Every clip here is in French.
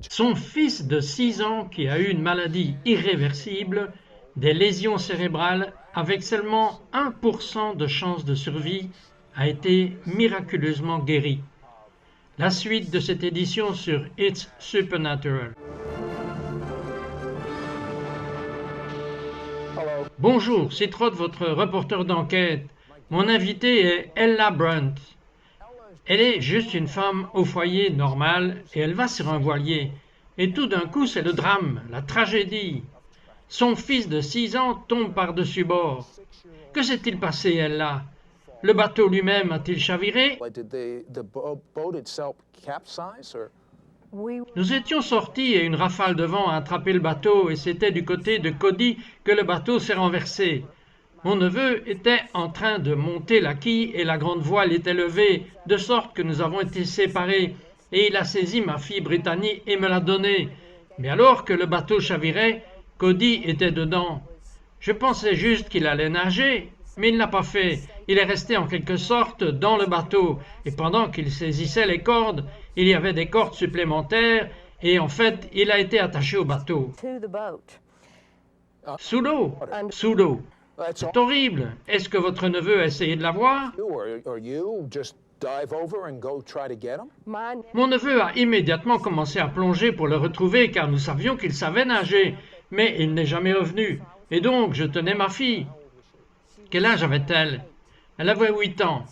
Son fils de 6 ans qui a eu une maladie irréversible, des lésions cérébrales avec seulement 1% de chance de survie, a été miraculeusement guéri. La suite de cette édition sur It's Supernatural. Bonjour, c'est Trott, votre reporter d'enquête. Mon invité est Ella Brunt. Elle est juste une femme au foyer normale et elle va sur un voilier. Et tout d'un coup, c'est le drame, la tragédie. Son fils de 6 ans tombe par-dessus bord. Que s'est-il passé, Ella? Le bateau lui-même a-t-il chaviré? Nous étions sortis et une rafale de vent a attrapé le bateau et c'était du côté de Cody que le bateau s'est renversé. Mon neveu était en train de monter la quille et la grande voile était levée, de sorte que nous avons été séparés et il a saisi ma fille Brittany et me l'a donnée. Mais alors que le bateau chavirait, Cody était dedans. Je pensais juste qu'il allait nager, mais il ne l'a pas fait. Il est resté en quelque sorte dans le bateau et pendant qu'il saisissait les cordes, il y avait des cordes supplémentaires et en fait, il a été attaché au bateau. Sous l'eau, sous l'eau. C'est horrible. Est-ce que votre neveu a essayé de l'avoir? Mon neveu a immédiatement commencé à plonger pour le retrouver car nous savions qu'il savait nager, mais il n'est jamais revenu. Et donc, je tenais ma fille. Quel âge avait-elle? Elle avait 8 ans.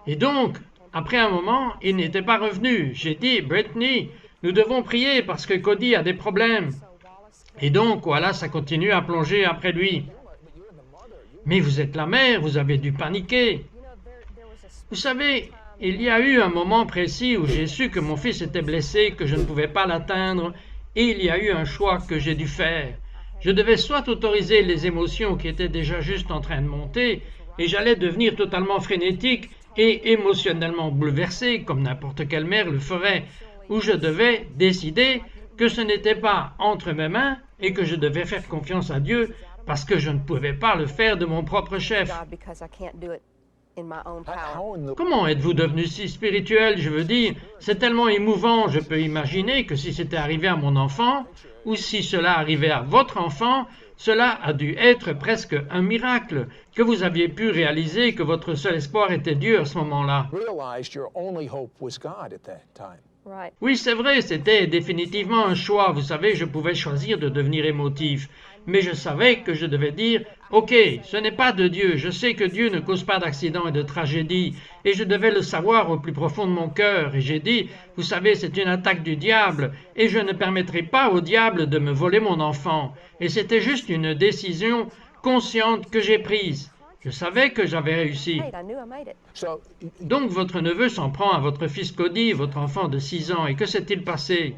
Et donc, après un moment, il n'était pas revenu. J'ai dit, Brittany, nous devons prier parce que Cody a des problèmes. Et donc, voilà, ça continue à plonger après lui. Mais vous êtes la mère, vous avez dû paniquer. Vous savez, il y a eu un moment précis où j'ai su que mon fils était blessé, que je ne pouvais pas l'atteindre, et il y a eu un choix que j'ai dû faire. Je devais soit autoriser les émotions qui étaient déjà juste en train de monter, et j'allais devenir totalement frénétique et émotionnellement bouleversé, comme n'importe quelle mère le ferait, ou je devais décider que ce n'était pas entre mes mains et que je devais faire confiance à Dieu parce que je ne pouvais pas le faire de mon propre chef. Comment êtes-vous devenu si spirituel? Je veux dire, c'est tellement émouvant, je peux imaginer que si c'était arrivé à mon enfant, ou si cela arrivait à votre enfant, cela a dû être presque un miracle, que vous aviez pu réaliser que votre seul espoir était Dieu à ce moment-là. Oui, c'est vrai, c'était définitivement un choix. Vous savez, je pouvais choisir de devenir émotif. Mais je savais que je devais dire « Ok, ce n'est pas de Dieu. Je sais que Dieu ne cause pas d'accidents et de tragédies. » Et je devais le savoir au plus profond de mon cœur. Et j'ai dit « Vous savez, c'est une attaque du diable. Et je ne permettrai pas au diable de me voler mon enfant. » Et c'était juste une décision consciente que j'ai prise. Je savais que j'avais réussi. Donc votre neveu s'en prend à votre fils Cody, votre enfant de 6 ans. Et que s'est-il passé?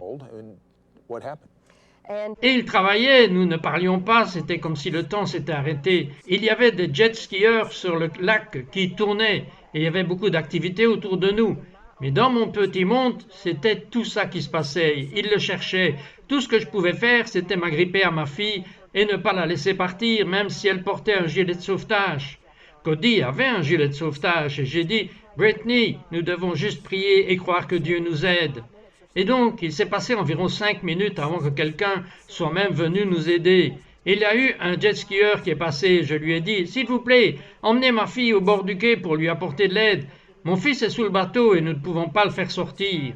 Et il travaillait, nous ne parlions pas, c'était comme si le temps s'était arrêté. Il y avait des jet skieurs sur le lac qui tournaient et il y avait beaucoup d'activités autour de nous. Mais dans mon petit monde, c'était tout ça qui se passait. Il le cherchait. Tout ce que je pouvais faire, c'était m'agripper à ma fille et ne pas la laisser partir, même si elle portait un gilet de sauvetage. Cody avait un gilet de sauvetage et j'ai dit « Brittany, nous devons juste prier et croire que Dieu nous aide. » Et donc, il s'est passé environ 5 minutes avant que quelqu'un soit même venu nous aider. Il y a eu un jet skieur qui est passé. Je lui ai dit « S'il vous plaît, emmenez ma fille au bord du quai pour lui apporter de l'aide. Mon fils est sous le bateau et nous ne pouvons pas le faire sortir. »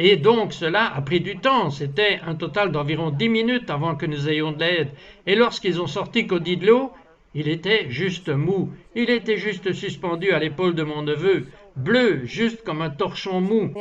Et donc, cela a pris du temps. C'était un total d'environ 10 minutes avant que nous ayons de l'aide. Et lorsqu'ils ont sorti Cody de l'eau, il était juste mou. Il était juste suspendu à l'épaule de mon neveu, bleu, juste comme un torchon mou.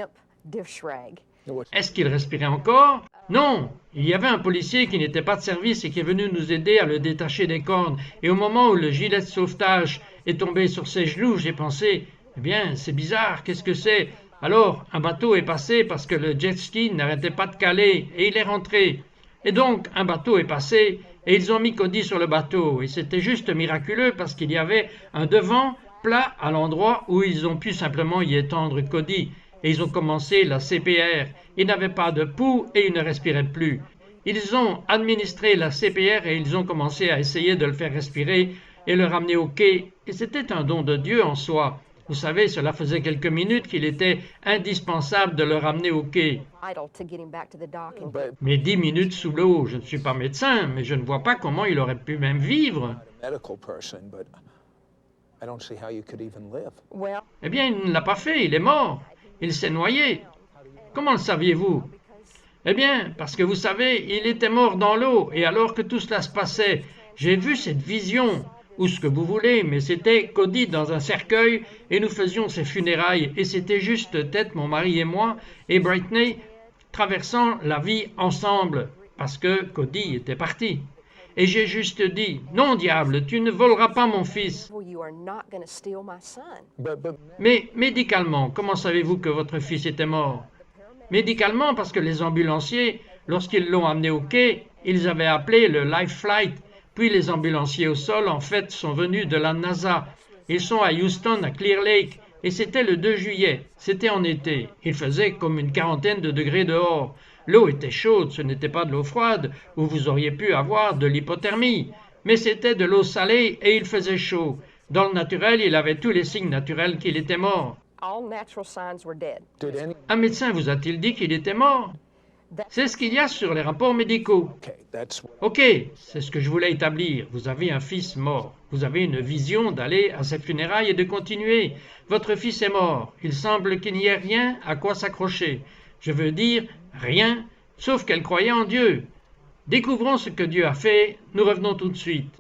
Est-ce qu'il respirait encore? Non, il y avait un policier qui n'était pas de service et qui est venu nous aider à le détacher des cordes. Et au moment où le gilet de sauvetage est tombé sur ses genoux, j'ai pensé, eh bien, c'est bizarre, qu'est-ce que c'est? Alors, un bateau est passé parce que le jet ski n'arrêtait pas de caler et il est rentré. Et donc, un bateau est passé et ils ont mis Cody sur le bateau. Et c'était juste miraculeux parce qu'il y avait un devant plat à l'endroit où ils ont pu simplement y étendre Cody. Et ils ont commencé la CPR. Il n'avait pas de pouls et il ne respirait plus. Ils ont administré la CPR et ils ont commencé à essayer de le faire respirer et le ramener au quai. Et c'était un don de Dieu en soi. Vous savez, cela faisait quelques minutes qu'il était indispensable de le ramener au quai. Mais 10 minutes sous l'eau, je ne suis pas médecin, mais je ne vois pas comment il aurait pu même vivre. Eh bien, il ne l'a pas fait, il est mort. Il s'est noyé. Comment le saviez-vous? Eh bien, parce que vous savez, il était mort dans l'eau, et alors que tout cela se passait, j'ai vu cette vision, ou ce que vous voulez, mais c'était Cody dans un cercueil, et nous faisions ses funérailles, et c'était juste tête, mon mari et moi, et Brittany, traversant la vie ensemble, parce que Cody était parti. Et j'ai juste dit, non diable, tu ne voleras pas mon fils. Mais médicalement, comment savez-vous que votre fils était mort? Médicalement, parce que les ambulanciers, lorsqu'ils l'ont amené au quai, ils avaient appelé le Life Flight, puis les ambulanciers au sol, en fait, sont venus de la NASA. Ils sont à Houston, à Clear Lake, et c'était le 2 juillet, c'était en été. Il faisait comme une quarantaine de degrés dehors. L'eau était chaude, ce n'était pas de l'eau froide, où vous auriez pu avoir de l'hypothermie, mais c'était de l'eau salée et il faisait chaud. Dans le naturel, il avait tous les signes naturels qu'il était mort. Un médecin vous a-t-il dit qu'il était mort? C'est ce qu'il y a sur les rapports médicaux. Ok, c'est ce que je voulais établir. Vous avez un fils mort. Vous avez une vision d'aller à ses funérailles et de continuer. Votre fils est mort. Il semble qu'il n'y ait rien à quoi s'accrocher. Je veux dire, rien, sauf qu'elle croyait en Dieu. Découvrons ce que Dieu a fait. Nous revenons tout de suite.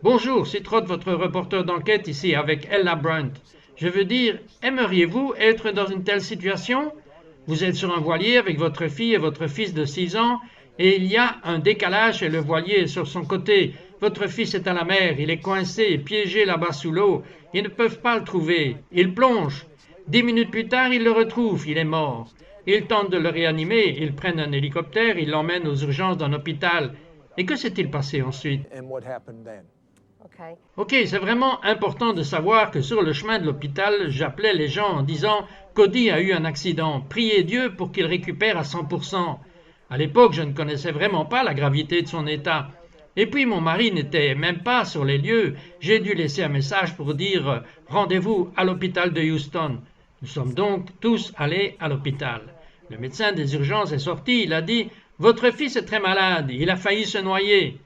Bonjour, c'est Trott, votre reporter d'enquête ici avec Ella Brunt. Je veux dire, aimeriez-vous être dans une telle situation? Vous êtes sur un voilier avec votre fille et votre fils de 6 ans et il y a un décalage et le voilier est sur son côté. Votre fils est à la mer, il est coincé, piégé là-bas sous l'eau. Ils ne peuvent pas le trouver. Il plonge. 10 minutes plus tard, ils le retrouvent, il est mort. Ils tentent de le réanimer, ils prennent un hélicoptère, ils l'emmènent aux urgences d'un hôpital. Et que s'est-il passé ensuite? Ok, c'est vraiment important de savoir que sur le chemin de l'hôpital, j'appelais les gens en disant « Cody a eu un accident, priez Dieu pour qu'il récupère à 100%. » À l'époque, je ne connaissais vraiment pas la gravité de son état. Et puis mon mari n'était même pas sur les lieux. J'ai dû laisser un message pour dire « Rendez-vous à l'hôpital de Houston. » Nous sommes donc tous allés à l'hôpital. Le médecin des urgences est sorti, il a dit « Votre fils est très malade, il a failli se noyer. »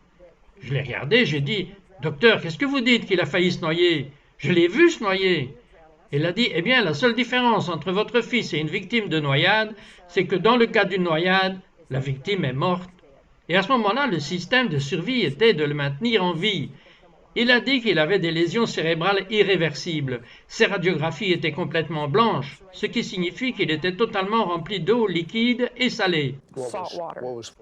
Je l'ai regardé, j'ai dit « Docteur, qu'est-ce que vous dites qu'il a failli se noyer? Je l'ai vu se noyer. » Il a dit « Eh bien, la seule différence entre votre fils et une victime de noyade, c'est que dans le cas d'une noyade, la victime est morte. » Et à ce moment-là, le système de survie était de le maintenir en vie. Il a dit qu'il avait des lésions cérébrales irréversibles. Ses radiographies étaient complètement blanches, ce qui signifie qu'il était totalement rempli d'eau liquide et salée.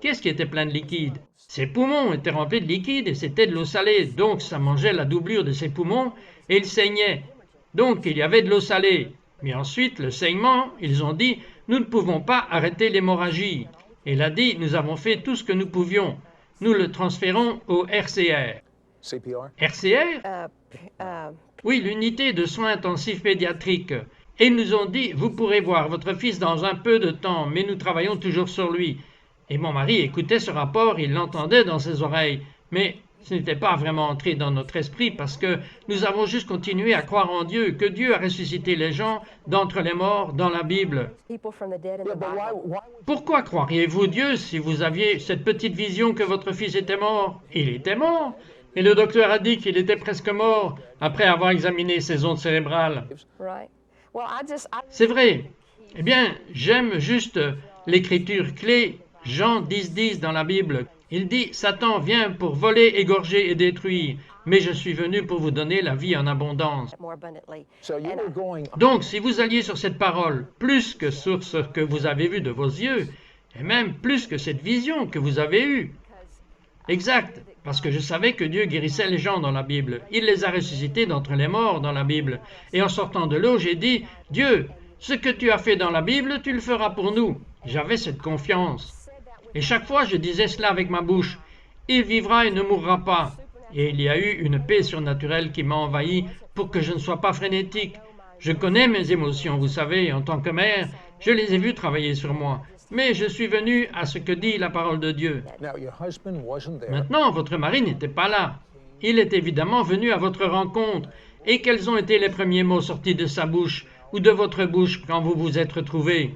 Qu'est-ce qui était plein de liquide? Ses poumons étaient remplis de liquide et c'était de l'eau salée, donc ça mangeait la doublure de ses poumons et il saignait. Donc il y avait de l'eau salée. Mais ensuite, le saignement, ils ont dit « Nous ne pouvons pas arrêter l'hémorragie. » Et il a dit « Nous avons fait tout ce que nous pouvions. Nous le transférons au RCR. » RCR? Oui, l'unité de soins intensifs pédiatriques. Et ils nous ont dit, vous pourrez voir votre fils dans un peu de temps, mais nous travaillons toujours sur lui. Et mon mari écoutait ce rapport, il l'entendait dans ses oreilles. Mais ce n'était pas vraiment entré dans notre esprit parce que nous avons juste continué à croire en Dieu, que Dieu a ressuscité les gens d'entre les morts dans la Bible. Pourquoi croiriez-vous Dieu si vous aviez cette petite vision que votre fils était mort? Il était mort. Et le docteur a dit qu'il était presque mort après avoir examiné ses ondes cérébrales. C'est vrai. Eh bien, j'aime juste l'écriture clé, Jean 10,10 dans la Bible. Il dit, Satan vient pour voler, égorger et détruire, mais je suis venu pour vous donner la vie en abondance. Donc, si vous alliez sur cette parole, plus que sur ce que vous avez vu de vos yeux, et même plus que cette vision que vous avez eue. Exact, parce que je savais que Dieu guérissait les gens dans la Bible. Il les a ressuscités d'entre les morts dans la Bible. Et en sortant de l'eau, j'ai dit, Dieu, ce que tu as fait dans la Bible, tu le feras pour nous. J'avais cette confiance. Et chaque fois, je disais cela avec ma bouche. Il vivra et ne mourra pas. Et il y a eu une paix surnaturelle qui m'a envahi pour que je ne sois pas frénétique. Je connais mes émotions, vous savez, en tant que mère, je les ai vues travailler sur moi. Mais je suis venu à ce que dit la parole de Dieu. Maintenant, votre mari n'était pas là. Il est évidemment venu à votre rencontre. Et quels ont été les premiers mots sortis de sa bouche ou de votre bouche quand vous vous êtes retrouvés?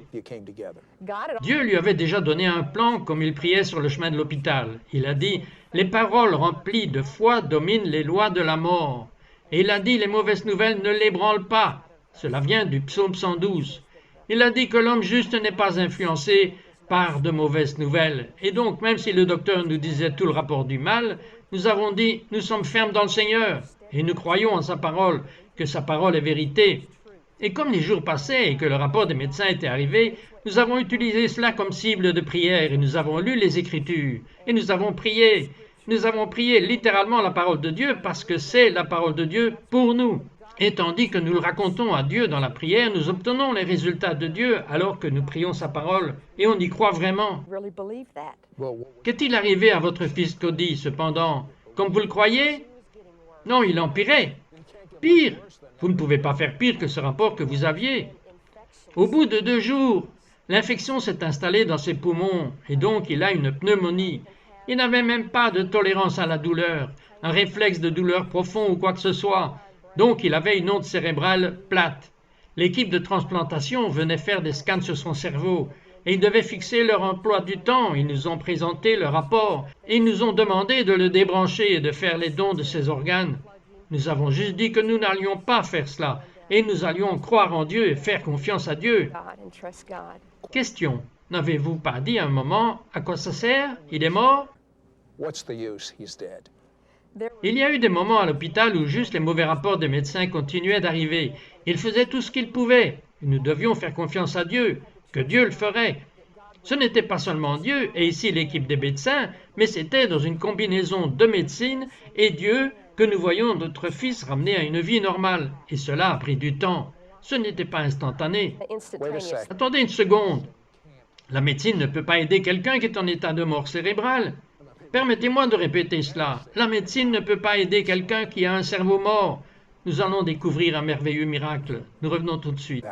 Dieu lui avait déjà donné un plan comme il priait sur le chemin de l'hôpital. Il a dit, les paroles remplies de foi dominent les lois de la mort. Et il a dit, les mauvaises nouvelles ne l'ébranlent pas. Cela vient du psaume 112. Il a dit que l'homme juste n'est pas influencé par de mauvaises nouvelles. Et donc, même si le docteur nous disait tout le rapport du mal, nous avons dit, nous sommes fermes dans le Seigneur. Et nous croyons en sa parole, que sa parole est vérité. Et comme les jours passaient et que le rapport des médecins était arrivé, nous avons utilisé cela comme cible de prière et nous avons lu les Écritures. Et nous avons prié. Nous avons prié littéralement la parole de Dieu parce que c'est la parole de Dieu pour nous. Et tandis que nous le racontons à Dieu dans la prière, nous obtenons les résultats de Dieu alors que nous prions sa parole et on y croit vraiment. Qu'est-il arrivé à votre fils Cody, cependant? Comme vous le croyez? Non, il empirait. Pire, vous ne pouvez pas faire pire que ce rapport que vous aviez. Au bout de 2 jours, l'infection s'est installée dans ses poumons et donc il a une pneumonie. Il n'avait même pas de tolérance à la douleur, un réflexe de douleur profond ou quoi que ce soit. Donc il avait une onde cérébrale plate. L'équipe de transplantation venait faire des scans sur son cerveau et ils devaient fixer leur emploi du temps. Ils nous ont présenté le rapport et ils nous ont demandé de le débrancher et de faire les dons de ses organes. Nous avons juste dit que nous n'allions pas faire cela et nous allions croire en Dieu et faire confiance à Dieu. Question. N'avez-vous pas dit à un moment à quoi ça sert? Il est mort? Il y a eu des moments à l'hôpital où juste les mauvais rapports des médecins continuaient d'arriver. Ils faisaient tout ce qu'ils pouvaient. Et nous devions faire confiance à Dieu, que Dieu le ferait. Ce n'était pas seulement Dieu et ici l'équipe des médecins, mais c'était dans une combinaison de médecine et Dieu que nous voyons notre fils ramener à une vie normale. Et cela a pris du temps. Ce n'était pas instantané. Attendez une seconde. La médecine ne peut pas aider quelqu'un qui est en état de mort cérébrale. Permettez-moi de répéter cela. La médecine ne peut pas aider quelqu'un qui a un cerveau mort. Nous allons découvrir un merveilleux miracle. Nous revenons tout de suite.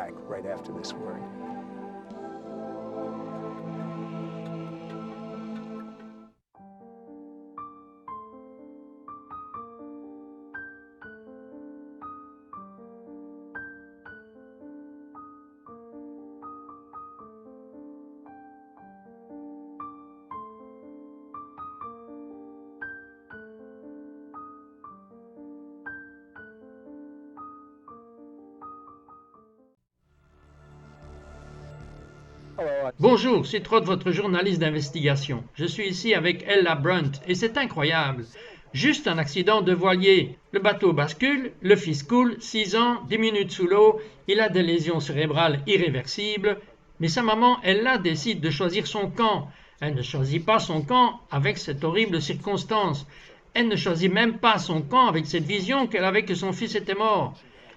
Bonjour, c'est Trott, votre journaliste d'investigation. Je suis ici avec Ella Brunt et c'est incroyable. Juste un accident de voilier. Le bateau bascule, le fils coule, 6 ans, 10 minutes sous l'eau, il a des lésions cérébrales irréversibles, mais sa maman, Ella, décide de choisir son camp. Elle ne choisit pas son camp avec cette horrible circonstance. Elle ne choisit même pas son camp avec cette vision qu'elle avait que son fils était mort.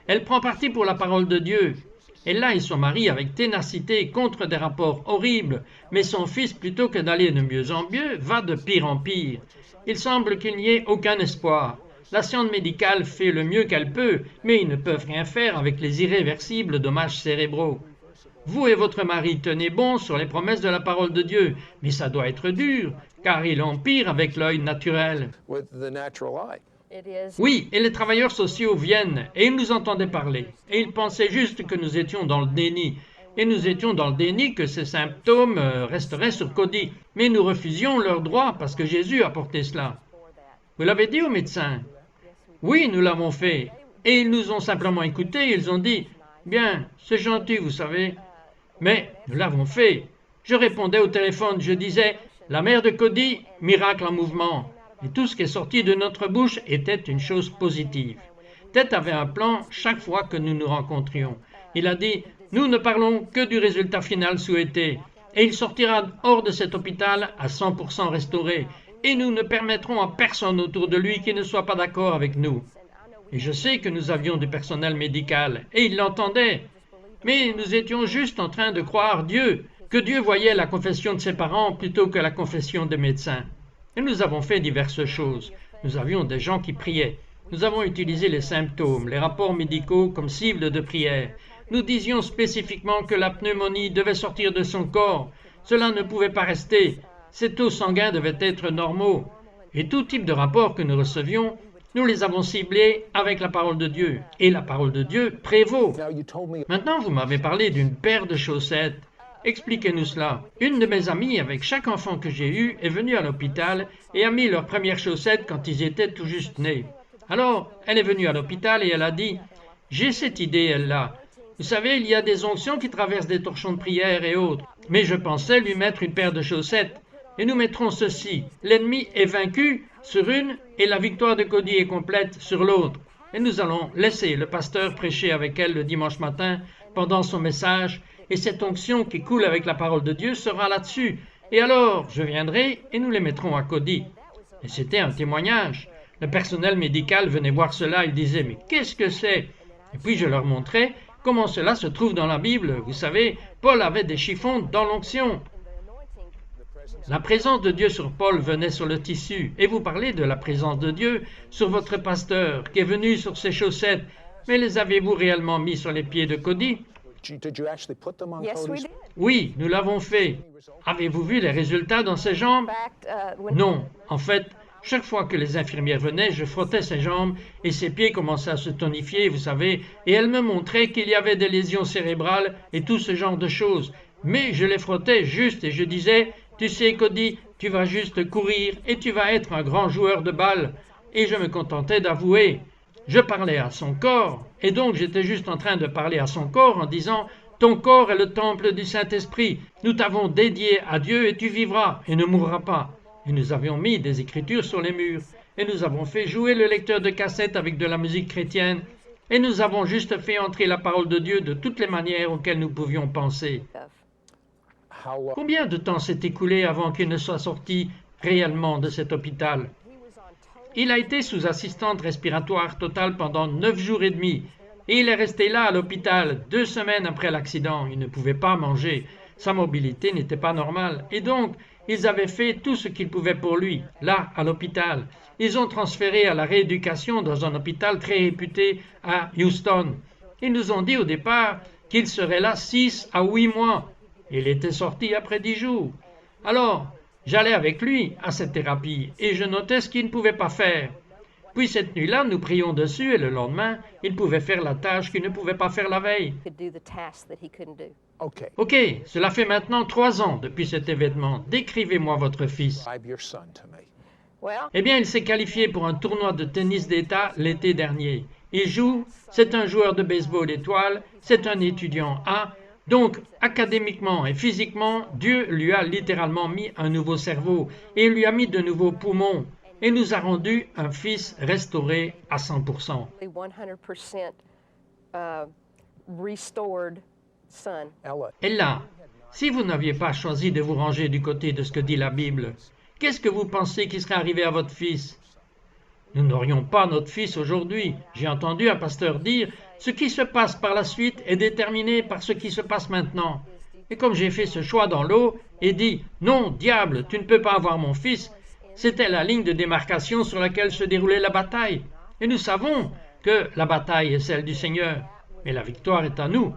Elle prend parti pour la parole de Dieu. Ella et son mari avec ténacité contre des rapports horribles, mais son fils, plutôt que d'aller de mieux en mieux, va de pire en pire. Il semble qu'il n'y ait aucun espoir. La science médicale fait le mieux qu'elle peut, mais ils ne peuvent rien faire avec les irréversibles dommages cérébraux. Vous et votre mari tenez bon sur les promesses de la parole de Dieu, mais ça doit être dur, car il empire avec l'œil naturel. Oui, et les travailleurs sociaux viennent, et ils nous entendaient parler, et ils pensaient juste que nous étions dans le déni, et nous étions dans le déni que ces symptômes resteraient sur Cody, mais nous refusions leurs droits parce que Jésus a porté cela. Vous l'avez dit aux médecins? Oui, nous l'avons fait, et ils nous ont simplement écoutés, ils ont dit, bien, c'est gentil, vous savez, mais nous l'avons fait. Je répondais au téléphone, je disais, La mère de Cody, miracle en mouvement. Et tout ce qui est sorti de notre bouche était une chose positive. Ted avait un plan chaque fois que nous nous rencontrions. Il a dit, nous ne parlons que du résultat final souhaité. Et il sortira hors de cet hôpital à 100% restauré. Et nous ne permettrons à personne autour de lui qui ne soit pas d'accord avec nous. Et je sais que nous avions du personnel médical, et il l'entendait. Mais nous étions juste en train de croire Dieu, que Dieu voyait la confession de ses parents plutôt que la confession des médecins. Et nous avons fait diverses choses. Nous avions des gens qui priaient. Nous avons utilisé les symptômes, les rapports médicaux comme cible de prière. Nous disions spécifiquement que la pneumonie devait sortir de son corps. Cela ne pouvait pas rester. Ses taux sanguins devaient être normaux. Et tout type de rapport que nous recevions, nous les avons ciblés avec la parole de Dieu. Et la parole de Dieu prévaut. Maintenant, vous m'avez parlé d'une paire de chaussettes. Expliquez-nous cela. Une de mes amies, avec chaque enfant que j'ai eu, est venue à l'hôpital et a mis leurs premières chaussettes quand ils étaient tout juste nés. Alors, elle est venue à l'hôpital et elle a dit, « J'ai cette idée, elle-là. Vous savez, il y a des onctions qui traversent des torchons de prière et autres. Mais je pensais lui mettre une paire de chaussettes. Et nous mettrons ceci. L'ennemi est vaincu sur une et la victoire de Cody est complète sur l'autre. Et nous allons laisser le pasteur prêcher avec elle le dimanche matin pendant son message. Et cette onction qui coule avec la parole de Dieu sera là-dessus. Et alors, je viendrai et nous les mettrons à Cody. » Et c'était un témoignage. Le personnel médical venait voir cela, il disait « Mais qu'est-ce que c'est ?» Et puis je leur montrais comment cela se trouve dans la Bible. Vous savez, Paul avait des chiffons dans l'onction. La présence de Dieu sur Paul venait sur le tissu. Et vous parlez de la présence de Dieu sur votre pasteur qui est venu sur ses chaussettes. Mais les avez-vous réellement mis sur les pieds de Cody? Oui, nous l'avons fait. Avez-vous vu les résultats dans ses jambes? Non. En fait, chaque fois que les infirmières venaient, je frottais ses jambes et ses pieds commençaient à se tonifier, vous savez, et elles me montraient qu'il y avait des lésions cérébrales et tout ce genre de choses. Mais je les frottais juste et je disais, tu sais Cody, tu vas juste courir et tu vas être un grand joueur de balle. Et je me contentais d'avouer. Je parlais à son corps, et donc j'étais juste en train de parler à son corps en disant « Ton corps est le temple du Saint-Esprit, nous t'avons dédié à Dieu et tu vivras et ne mourras pas. » Et nous avions mis des écritures sur les murs, et nous avons fait jouer le lecteur de cassette avec de la musique chrétienne, et nous avons juste fait entrer la parole de Dieu de toutes les manières auxquelles nous pouvions penser. Combien de temps s'est écoulé avant qu'il ne soit sorti réellement de cet hôpital? Il a été sous assistante respiratoire totale pendant 9 jours et demi, et il est resté là à l'hôpital 2 semaines après l'accident. Il ne pouvait pas manger, sa mobilité n'était pas normale, et donc ils avaient fait tout ce qu'ils pouvaient pour lui, là, à l'hôpital. Ils ont transféré à la rééducation dans un hôpital très réputé à Houston. Ils nous ont dit au départ qu'il serait là 6 à 8 mois. Il était sorti après 10 jours. Alors, j'allais avec lui à cette thérapie et je notais ce qu'il ne pouvait pas faire. Puis cette nuit-là, nous prions dessus et le lendemain, il pouvait faire la tâche qu'il ne pouvait pas faire la veille. Ok, cela fait maintenant 3 ans depuis cet événement. Décrivez-moi votre fils. Eh bien, il s'est qualifié pour un tournoi de tennis d'État l'été dernier. Il joue, c'est un joueur de baseball étoile, c'est un étudiant A. Donc, académiquement et physiquement, Dieu lui a littéralement mis un nouveau cerveau et lui a mis de nouveaux poumons et nous a rendu un fils restauré à 100%. Ella, si vous n'aviez pas choisi de vous ranger du côté de ce que dit la Bible, qu'est-ce que vous pensez qui serait arrivé à votre fils? Nous n'aurions pas notre fils aujourd'hui. J'ai entendu un pasteur dire « Ce qui se passe par la suite est déterminé par ce qui se passe maintenant. » Et comme j'ai fait ce choix dans l'eau et dit « Non, diable, tu ne peux pas avoir mon fils », c'était la ligne de démarcation sur laquelle se déroulait la bataille. Et nous savons que la bataille est celle du Seigneur, mais la victoire est à nous.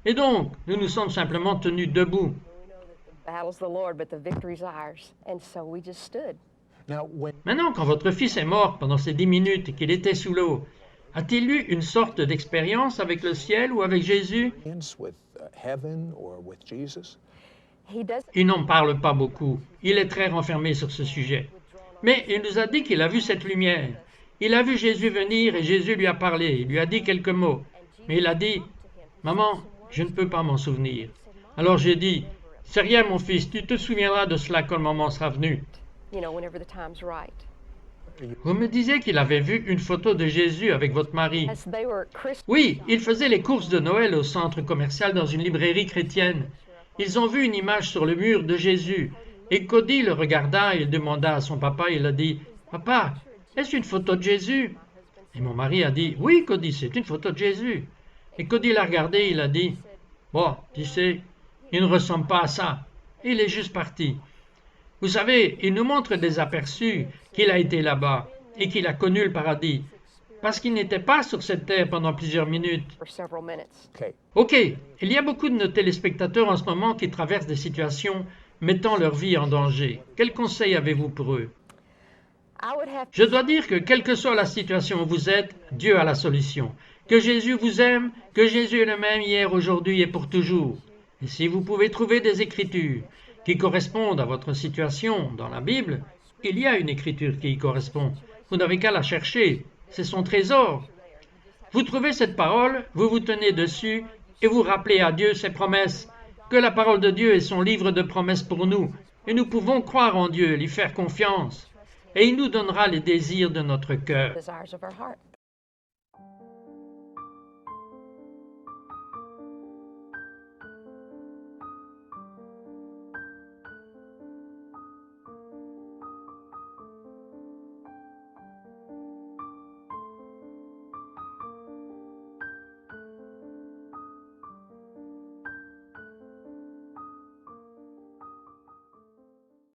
Et donc, nous nous sommes simplement tenus debout. Maintenant, quand votre fils est mort pendant ces 10 minutes et qu'il était sous l'eau, a-t-il eu une sorte d'expérience avec le ciel ou avec Jésus? Il n'en parle pas beaucoup. Il est très renfermé sur ce sujet. Mais il nous a dit qu'il a vu cette lumière. Il a vu Jésus venir et Jésus lui a parlé. Il lui a dit quelques mots. Mais il a dit « Maman, je ne peux pas m'en souvenir. » Alors j'ai dit « C'est rien, mon fils, tu te souviendras de cela quand le moment sera venu. Whenever the time's right. Vous me disiez qu'il avait vu une photo de Jésus avec votre mari. As they were Christians, Oui, il faisait les courses de Noël au centre commercial dans une librairie chrétienne. Ils ont vu une image sur le mur de Jésus. Et Cody le regarda et il demanda à son papa, il a dit, « Papa, est-ce une photo de Jésus ?» Et mon mari a dit, « Oui, Cody, c'est une photo de Jésus. » Et Cody l'a regardé et il a dit, « Bon, tu sais, il ne ressemble pas à ça. » Et il est juste parti. Vous savez, il nous montre des aperçus qu'il a été là-bas et qu'il a connu le paradis, parce qu'il n'était pas sur cette terre pendant plusieurs minutes. for several minutes. Ok, il y a beaucoup de nos téléspectateurs en ce moment qui traversent des situations mettant leur vie en danger. Quel conseil avez-vous pour eux? I would have Je dois dire que quelle que soit la situation où vous êtes, Dieu a la solution. Que Jésus vous aime, que Jésus est le même hier, aujourd'hui et pour toujours. Et si vous pouvez trouver des écritures qui correspondent à votre situation dans la Bible, il y a une écriture qui y correspond. Vous n'avez qu'à la chercher. C'est son trésor. Vous trouvez cette parole, vous vous tenez dessus et vous rappelez à Dieu ses promesses. Que la parole de Dieu est son livre de promesses pour nous. Et nous pouvons croire en Dieu, lui faire confiance. Et il nous donnera les désirs de notre cœur. desires of our heart.